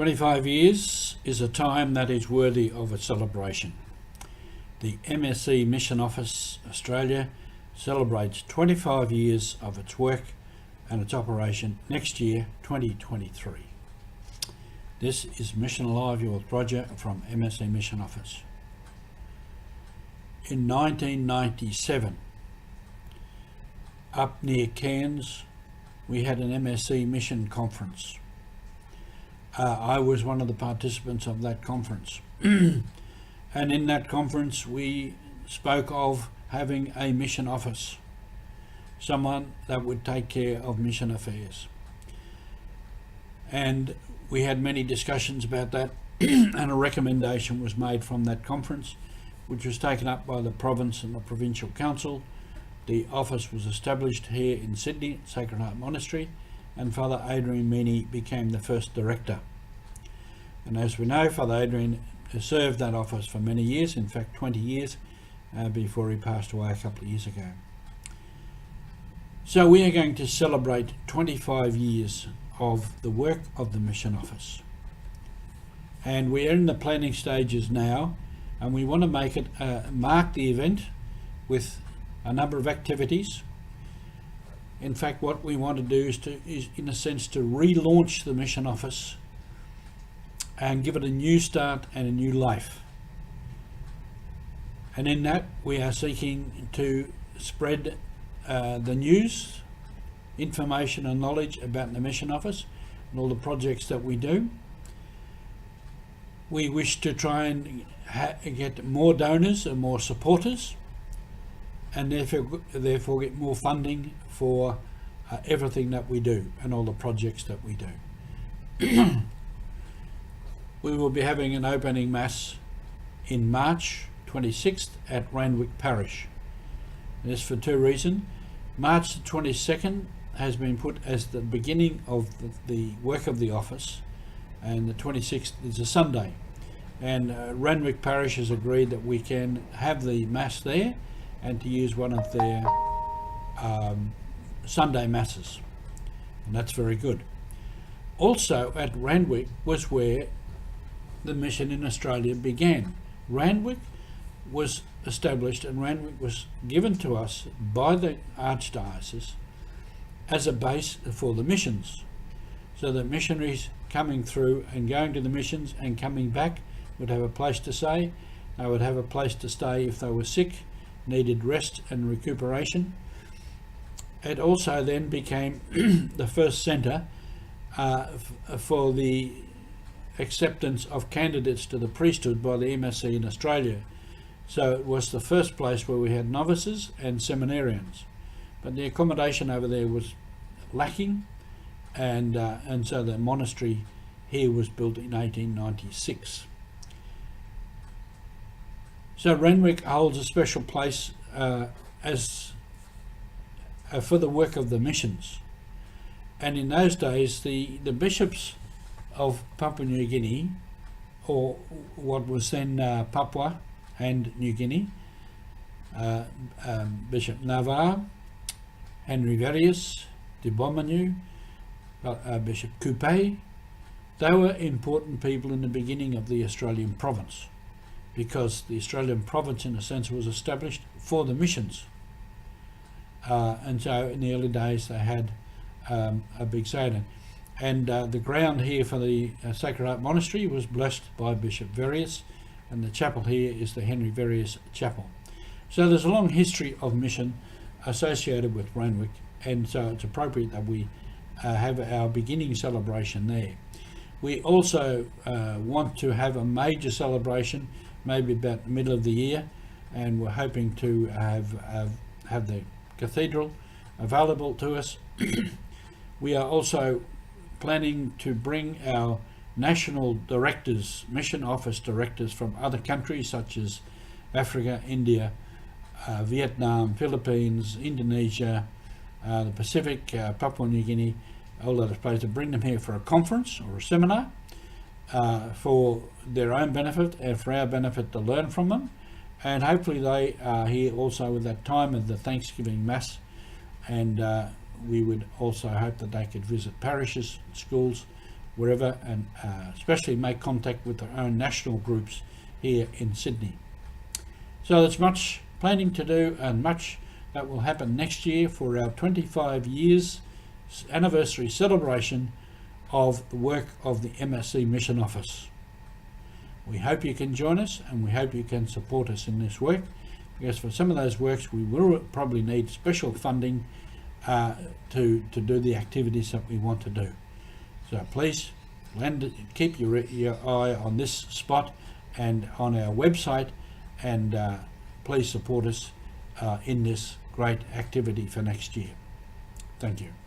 25 years is a time that is worthy of a celebration. The MSC Mission Office Australia celebrates 25 years of its work and its operation next year, 2023. This is Mission Alive, your Roger from MSC Mission Office. In 1997, up near Cairns, we had an MSC Mission Conference. I was one of the participants of that conference. And in that conference we spoke of having a mission office, someone that would take care of mission affairs. And we had many discussions about that and a recommendation was made from that conference, which was taken up by the province and the provincial council. The office was established here in Sydney, Sacred Heart Monastery, and Father Adrian Meany became the first director. And as we know, Father Adrian served that office for many years, in fact 20 years, before he passed away a couple of years ago. So we are going to celebrate 25 years of the work of the Mission Office. And we are in the planning stages now, and we want to make it mark the event with a number of activities. In fact, what we want to do is in a sense to relaunch the Mission Office and give it a new start and a new life. And in that we are seeking to spread the news, information and knowledge about the Mission Office and all the projects that we do. We wish to try and get more donors and more supporters, and therefore get more funding for everything that we do and all the projects that we do. We will be having an opening mass in March 26th at Randwick Parish. This for two reasons. March the 22nd has been put as the beginning of the work of the office, and the 26th is a Sunday. And Randwick Parish has agreed that we can have the mass there and to use one of their Sunday masses, and that's very good. Also at Randwick was where the mission in Australia began. Randwick was established and Randwick was given to us by the Archdiocese as a base for the missions, so that missionaries coming through and going to the missions and coming back would have a place to stay. They would have a place to stay if they were sick, needed rest and recuperation. It also then became the first centre for the acceptance of candidates to the priesthood by the MSC in Australia. So it was the first place where we had novices and seminarians, but the accommodation over there was lacking, and so the monastery here was built in 1896. So Randwick holds a special place for the work of the missions. And in those days, the bishops of Papua New Guinea, or what was then Papua and New Guinea, Bishop Navarre, Henry Varius, de Beaumanu, Bishop Coupé, they were important people in the beginning of the Australian province, because the Australian province in a sense was established for the missions. And so in the early days they had a big say in it. And the ground here for the Sacred Heart Monastery was blessed by Bishop Varius, and the chapel here is the Henry Varius Chapel. So there's a long history of mission associated with Randwick, and so it's appropriate that we have our beginning celebration there. We also want to have a major celebration maybe about the middle of the year, and we're hoping to have the cathedral available to us. We are also planning to bring our national directors, mission office directors from other countries such as Africa, India, Vietnam, Philippines, Indonesia, the Pacific, Papua New Guinea, all those places, to bring them here for a conference or a seminar for their own benefit and for our benefit to learn from them. And hopefully they are here also at that time of the Thanksgiving Mass, and we would also hope that they could visit parishes, schools, wherever, and especially make contact with their own national groups here in Sydney. So there's much planning to do and much that will happen next year for our 25 years anniversary celebration of the work of the MSC Mission Office. We hope you can join us, and we hope you can support us in this work, because for some of those works we will probably need special funding to do the activities that we want to do. So please keep your eye on this spot and on our website, and please support us in this great activity for next year. Thank you.